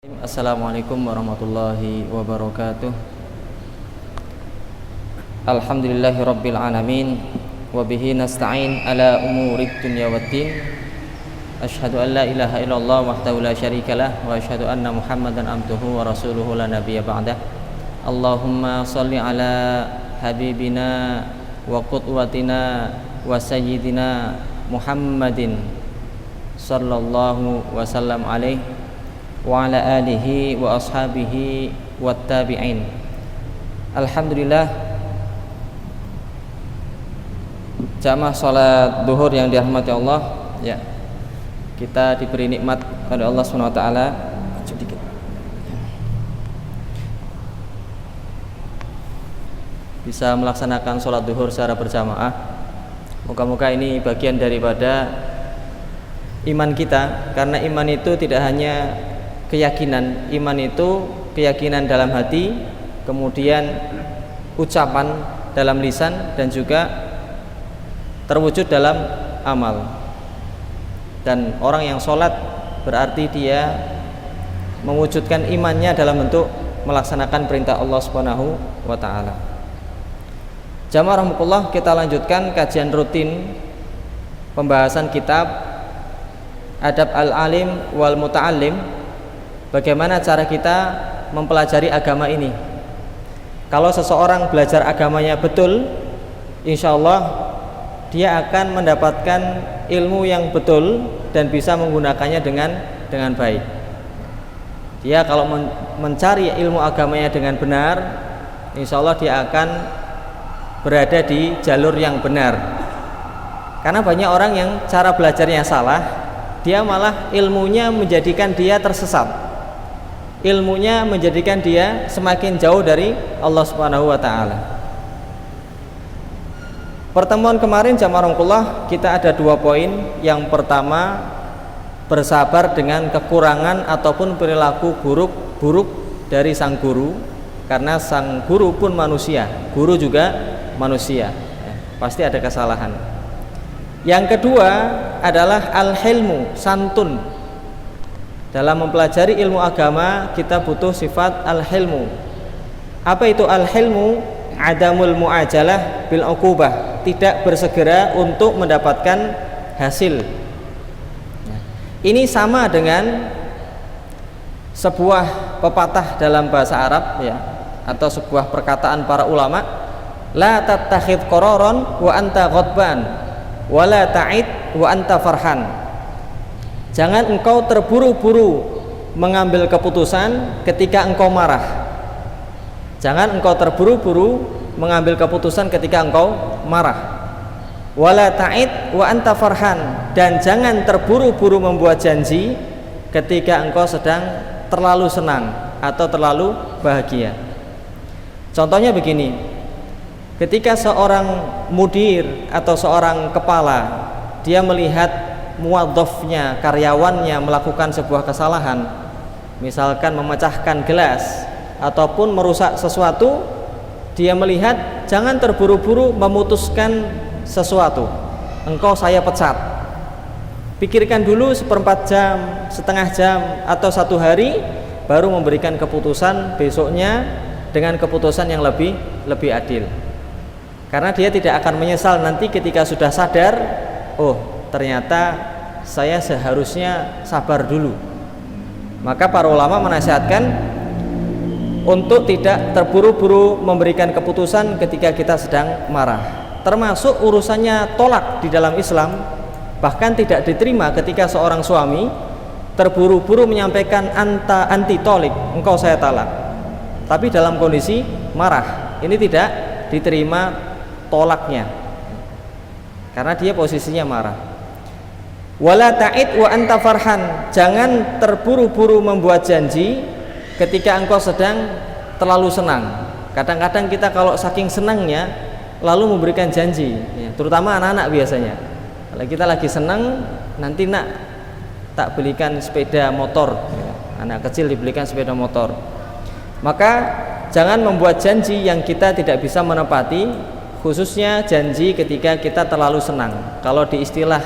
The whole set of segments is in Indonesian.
Assalamualaikum warahmatullahi wabarakatuh. Alhamdulillahi rabbil alamin, wa bihi nasta'in ala umurid dunya waddin. Asyhadu an la ilaha illallah wahdahu la syarikalah, wa asyhadu anna Muhammadan abduhu wa rasuluhu la nabiyya ba'dah. Allahumma shalli ala habibina wa qudwatina wa sayyidina Muhammadin sallallahu wasallam alaihi wa ala alihi wa ashabihi wat tabi'in. Alhamdulillah, jamaah salat duhur yang dirahmati Allah, ya. Kita diberi nikmat oleh Allah Subhanahu wa taala bisa melaksanakan salat duhur secara berjamaah. Moga-moga ini bagian daripada iman kita, karena iman itu tidak hanya keyakinan, iman itu keyakinan dalam hati, kemudian ucapan dalam lisan, dan juga terwujud dalam amal. Dan orang yang sholat berarti dia mewujudkan imannya dalam bentuk melaksanakan perintah Allah Subhanahu wa ta'ala. Jamaah rahmatullah, kita lanjutkan kajian rutin pembahasan kitab Adab al-Alim wal Muta'allim. Bagaimana cara kita mempelajari agama ini? Kalau seseorang belajar agamanya betul, insya Allah dia akan mendapatkan ilmu yang betul dan bisa menggunakannya dengan baik. Dia kalau mencari ilmu agamanya dengan benar, insya Allah dia akan berada di jalur yang benar. Karena banyak orang yang cara belajarnya salah, dia malah ilmunya menjadikan dia tersesat. Ilmunya menjadikan dia semakin jauh dari Allah Subhanahu wa ta'ala. Pertemuan kemarin jamaah rahmatullah, kita ada 2 poin. Yang pertama, bersabar dengan kekurangan ataupun perilaku buruk dari sang guru, karena sang guru pun manusia, guru juga manusia, pasti ada kesalahan. Yang kedua adalah al-hilmu, santun. Dalam mempelajari ilmu agama kita butuh sifat al-hilmu. Apa itu al-hilmu? Adamul mu'ajalah bil uqubah, tidak bersegera untuk mendapatkan hasil. Ini sama dengan sebuah pepatah dalam bahasa Arab, ya, atau sebuah perkataan para ulama, la tattakhidh qararan wa anta ghadban wa la ta'id wa anta farhan. Jangan engkau terburu-buru mengambil keputusan ketika engkau marah. Jangan engkau terburu-buru mengambil keputusan ketika engkau marah. Wala ta'id wa anta farhan, dan jangan terburu-buru membuat janji ketika engkau sedang terlalu senang atau terlalu bahagia. Contohnya begini, ketika seorang mudir atau seorang kepala dia melihat muwadhafnya, karyawannya melakukan sebuah kesalahan, misalkan memecahkan gelas ataupun merusak sesuatu, dia melihat jangan terburu-buru memutuskan sesuatu, engkau saya pecat. Pikirkan dulu 1/4 jam, setengah jam, atau 1 hari, baru memberikan keputusan besoknya dengan keputusan yang lebih adil. Karena dia tidak akan menyesal nanti ketika sudah sadar, oh ternyata saya seharusnya sabar dulu. Maka para ulama menasihatkan untuk tidak terburu-buru memberikan keputusan ketika kita sedang marah. Termasuk urusannya tolak di dalam Islam, bahkan tidak diterima ketika seorang suami terburu-buru menyampaikan anti tolik, engkau saya talak, tapi dalam kondisi marah. Ini tidak diterima tolaknya, karena dia posisinya marah. Wala ta'id wa anta farhan, jangan terburu-buru membuat janji ketika engkau sedang terlalu senang. Kadang-kadang kita kalau saking senangnya lalu memberikan janji, ya, terutama anak-anak biasanya. Kalau kita lagi senang, nanti nak tak belikan sepeda motor, ya. Anak kecil dibelikan sepeda motor. Maka jangan membuat janji yang kita tidak bisa menepati, khususnya janji ketika kita terlalu senang. Kalau di istilah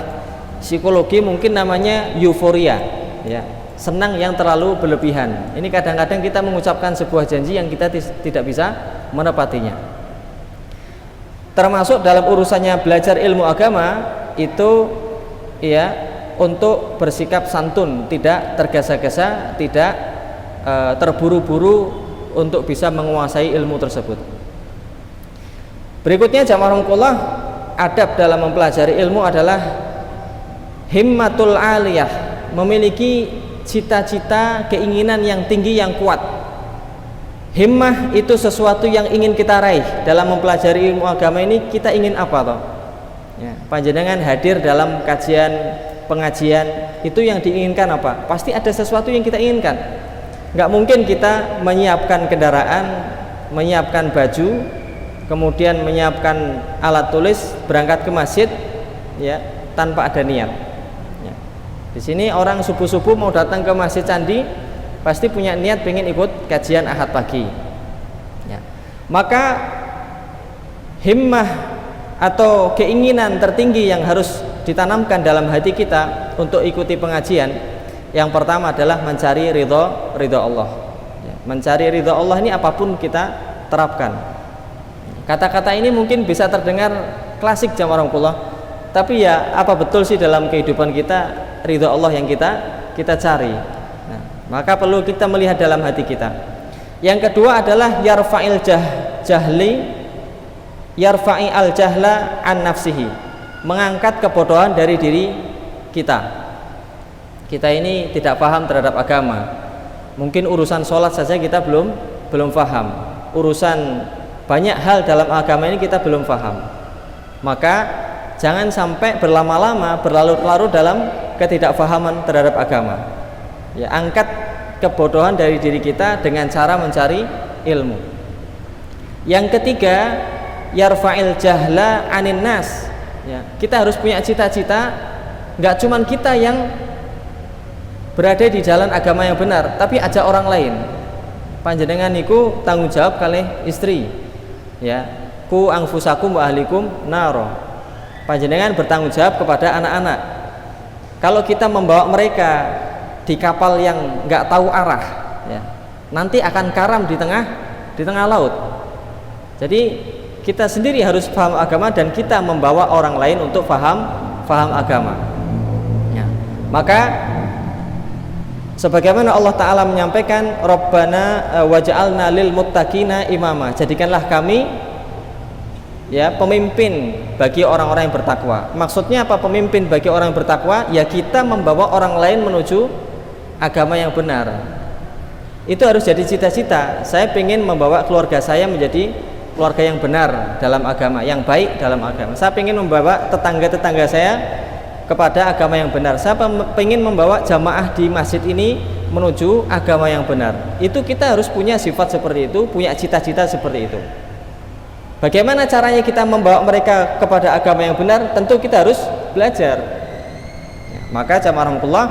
psikologi mungkin namanya euforia, ya. senang yang terlalu berlebihan. Ini kadang-kadang kita mengucapkan sebuah janji yang kita tidak bisa menepatinya. Termasuk dalam urusannya belajar ilmu agama itu ya, untuk bersikap santun, tidak tergesa-gesa, tidak terburu-buru untuk bisa menguasai ilmu tersebut. Berikutnya jamaah rahmatullah, adab dalam mempelajari ilmu adalah himmatul aliyah, memiliki cita-cita, keinginan yang tinggi, yang kuat. Himmah itu sesuatu yang ingin kita raih dalam mempelajari ilmu agama ini. Kita ingin apa toh? Ya, panjenengan hadir dalam kajian, pengajian, itu yang diinginkan apa? Pasti ada sesuatu yang kita inginkan. Nggak mungkin kita menyiapkan kendaraan, menyiapkan baju, kemudian menyiapkan alat tulis, berangkat ke masjid ya tanpa ada niat. Ya. Di sini orang subuh-subuh mau datang ke Masjid Candi pasti punya niat pengen ikut kajian Ahad pagi. Ya. Maka himmah atau keinginan tertinggi yang harus ditanamkan dalam hati kita untuk ikuti pengajian, yang pertama adalah mencari ridho Allah. Ya. Mencari ridho Allah ini apapun kita terapkan. Kata-kata ini mungkin bisa terdengar klasik jamaah rahmatullah, tapi ya apa betul sih dalam kehidupan kita ridho Allah yang kita cari? Nah, maka perlu kita melihat dalam hati kita. Yang kedua adalah yarfa'i al jahla an nafsihi, mengangkat kebodohan dari diri kita. Kita ini tidak paham terhadap agama. Mungkin urusan sholat saja kita belum paham. Urusan banyak hal dalam agama ini kita belum paham. Maka jangan sampai berlama-lama, berlarut-larut dalam ketidakfahaman terhadap agama. Ya, angkat kebodohan dari diri kita dengan cara mencari ilmu. Yang ketiga, yarfa'il jahla anin nas. Ya, kita harus punya cita-cita, nggak cuman kita yang berada di jalan agama yang benar, tapi ajak orang lain. Panjenengan niku tanggung jawab kalih istri. Ya, ku anfusakum wa ahlikum naro. Panjenengan bertanggung jawab kepada anak-anak. Kalau kita membawa mereka di kapal yang nggak tahu arah, ya, nanti akan karam di tengah laut. Jadi kita sendiri harus paham agama dan kita membawa orang lain untuk paham agama. Ya. Maka sebagaimana Allah Ta'ala menyampaikan, Rabbana waj'alna lil muttaqina imama, jadikanlah kami ya pemimpin bagi orang-orang yang bertakwa. Maksudnya apa pemimpin bagi orang yang bertakwa? Ya kita membawa orang lain menuju agama yang benar. Itu harus jadi cita-cita. Saya ingin membawa keluarga saya menjadi keluarga yang benar dalam agama, yang baik dalam agama. Saya ingin membawa tetangga-tetangga saya kepada agama yang benar. Saya ingin membawa jamaah di masjid ini menuju agama yang benar. Itu kita harus punya sifat seperti itu, punya cita-cita seperti itu. Bagaimana caranya kita membawa mereka kepada agama yang benar? Tentu kita harus belajar. Ya, maka jamaah rahmatullah,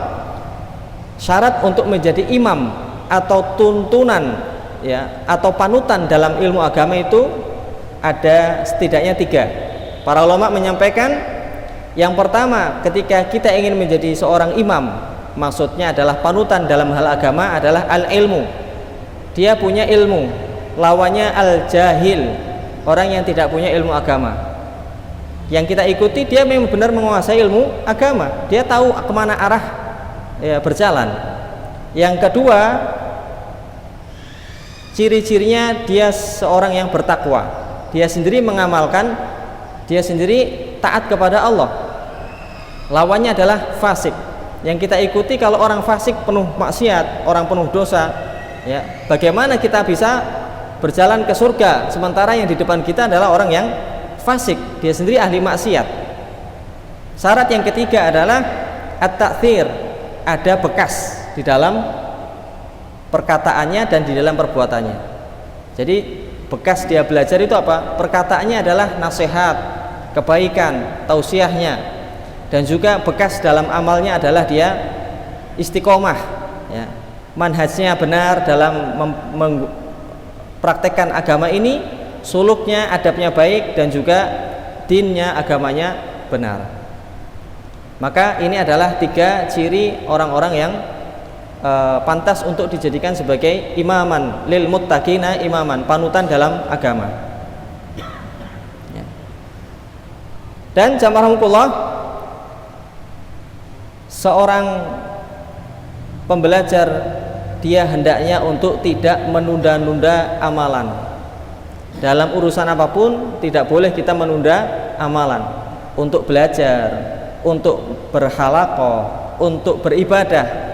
syarat untuk menjadi imam atau tuntunan ya atau panutan dalam ilmu agama itu ada setidaknya 3. Para ulama menyampaikan, yang pertama, ketika kita ingin menjadi seorang imam, maksudnya adalah panutan dalam hal agama, adalah al-ilmu. Dia punya ilmu. Lawannya al-jahil, orang yang tidak punya ilmu agama. Yang kita ikuti dia memang benar menguasai ilmu agama, dia tahu kemana arah ya, berjalan. Yang kedua, ciri-cirinya dia seorang yang bertakwa. Dia sendiri mengamalkan, dia sendiri taat kepada Allah. Lawannya adalah fasik. Yang kita ikuti kalau orang fasik penuh maksiat, orang penuh dosa, ya, bagaimana kita bisa berjalan ke surga sementara yang di depan kita adalah orang yang fasik, dia sendiri ahli maksiat. Syarat yang ketiga adalah at-ta'thir, ada bekas di dalam perkataannya dan di dalam perbuatannya. Jadi bekas dia belajar itu apa? Perkataannya adalah nasihat, kebaikan, tausiahnya, dan juga bekas dalam amalnya adalah dia istiqomah, ya. Manhajnya benar dalam mempraktekkan agama ini, suluknya, adabnya baik, dan juga dinnya, agamanya benar. Maka ini adalah 3 ciri orang-orang yang pantas untuk dijadikan sebagai imaman lil muttaqina, imaman panutan dalam agama. Ya. Dan jazakumullah, seorang pembelajar dia hendaknya untuk tidak menunda-nunda amalan. Dalam urusan apapun tidak boleh kita menunda amalan. Untuk belajar, untuk berhalaqah, untuk beribadah,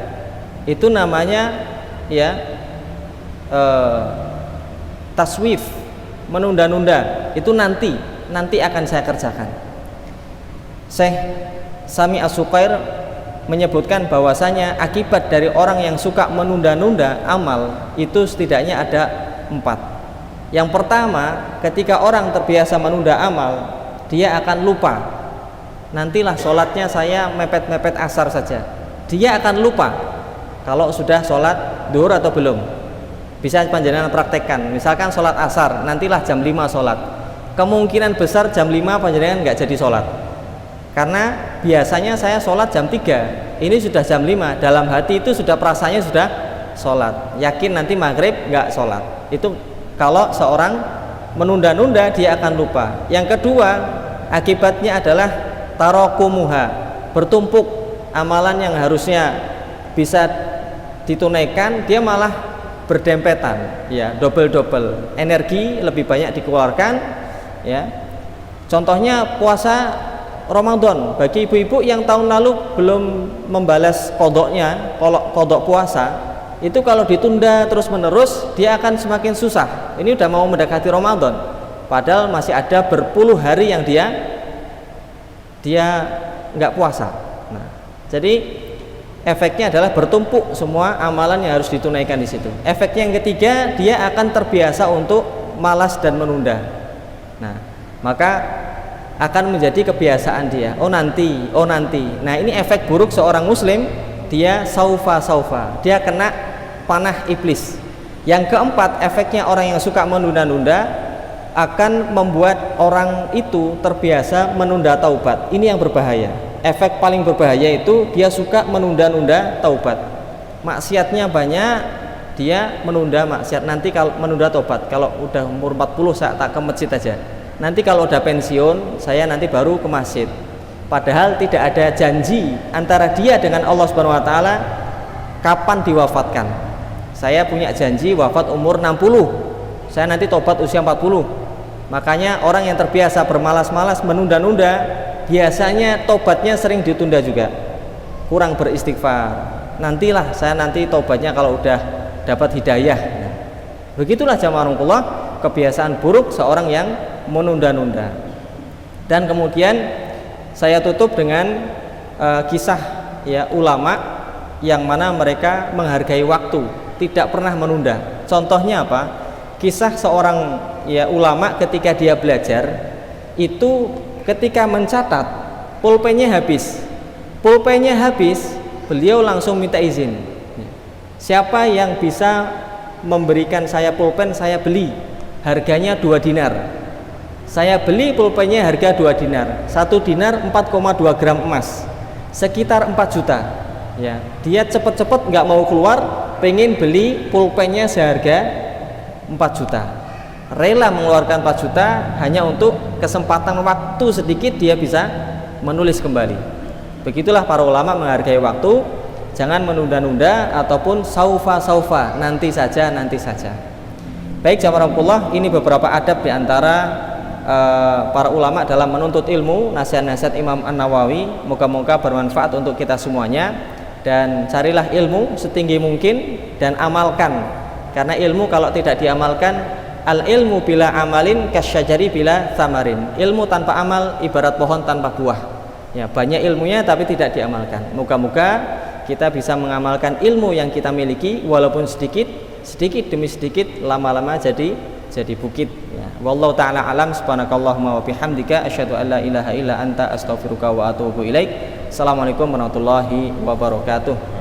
itu namanya ya taswif, menunda-nunda. Itu nanti akan saya kerjakan. Syekh Sami As-Suqair menyebutkan bahwasanya akibat dari orang yang suka menunda-nunda amal itu setidaknya ada 4. Yang pertama, ketika orang terbiasa menunda amal, dia akan lupa. Nantilah sholatnya saya mepet-mepet asar saja. Dia akan lupa kalau sudah sholat duhur atau belum. Bisa panjenengan praktekkan. Misalkan sholat asar, nantilah jam 5 sholat. Kemungkinan besar jam 5 panjenengan nggak jadi sholat. Karena biasanya saya sholat jam 3, ini sudah jam 5, dalam hati itu sudah perasaannya sudah sholat, yakin nanti maghrib nggak sholat. Itu kalau seorang menunda-nunda dia akan lupa. Yang kedua, akibatnya adalah tarokumuha, bertumpuk amalan yang harusnya bisa ditunaikan, dia malah berdempetan, ya, double, energi lebih banyak dikeluarkan, ya. Contohnya puasa Ramadan, bagi ibu-ibu yang tahun lalu belum membalas kodoknya, kodok puasa, itu kalau ditunda terus menerus dia akan semakin susah. Ini udah mau mendekati Ramadan, padahal masih ada berpuluh hari yang dia nggak puasa. Nah, jadi efeknya adalah bertumpuk semua amalan yang harus ditunaikan di situ. Efeknya yang ketiga, dia akan terbiasa untuk malas dan menunda. Nah, maka akan menjadi kebiasaan dia. Oh nanti. Nah, ini efek buruk seorang muslim, dia saufa, dia kena panah iblis. Yang keempat, efeknya orang yang suka menunda-nunda akan membuat orang itu terbiasa menunda taubat. Ini yang berbahaya. Efek paling berbahaya itu dia suka menunda-nunda taubat. Maksiatnya banyak, dia menunda maksiat. Nanti kalau menunda taubat, kalau udah umur 40 saya tak ke masjid aja. Nanti kalau udah pensiun, saya nanti baru ke masjid. Padahal tidak ada janji antara dia dengan Allah Subhanahu wa taala kapan diwafatkan. Saya punya janji wafat umur 60. Saya nanti tobat usia 40. Makanya orang yang terbiasa bermalas-malas menunda-nunda, biasanya tobatnya sering ditunda juga. Kurang beristighfar. Nantilah saya nanti tobatnya kalau udah dapat hidayah. Nah, begitulah jamaahullah kebiasaan buruk seorang yang menunda-nunda. Dan kemudian saya tutup dengan kisah ya ulama yang mana mereka menghargai waktu, tidak pernah menunda. Contohnya apa? Kisah seorang ya ulama ketika dia belajar itu ketika mencatat pulpennya habis. Pulpennya habis, beliau langsung minta izin. Siapa yang bisa memberikan saya pulpen, saya beli. Harganya 2 dinar. Saya beli pulpennya harga 2 dinar. 1 dinar 4,2 gram emas, sekitar 4 juta. Ya, dia cepet-cepet nggak mau keluar, pengen beli pulpennya seharga 4 juta. Rela mengeluarkan 4 juta hanya untuk kesempatan waktu sedikit dia bisa menulis kembali. Begitulah para ulama menghargai waktu, jangan menunda-nunda ataupun saufa, nanti saja. Baik jamaah, ini beberapa adab di antara para ulama dalam menuntut ilmu, nasihat-nasihat Imam An-Nawawi. Moga-moga bermanfaat untuk kita semuanya. Dan carilah ilmu setinggi mungkin dan amalkan. Karena ilmu kalau tidak diamalkan, al ilmu bila amalin kasyajari bila thamarin. Ilmu tanpa amal ibarat pohon tanpa buah. Ya, banyak ilmunya tapi tidak diamalkan. Moga-moga kita bisa mengamalkan ilmu yang kita miliki, walaupun sedikit demi sedikit, lama-lama jadi bukit. Ya. Wallahu ta'ala alam. Subhanakallahumma wa bihamdika asyhadu an la ilaha illa anta astaghfiruka wa atubu ilaik. Assalamualaikum warahmatullahi wabarakatuh.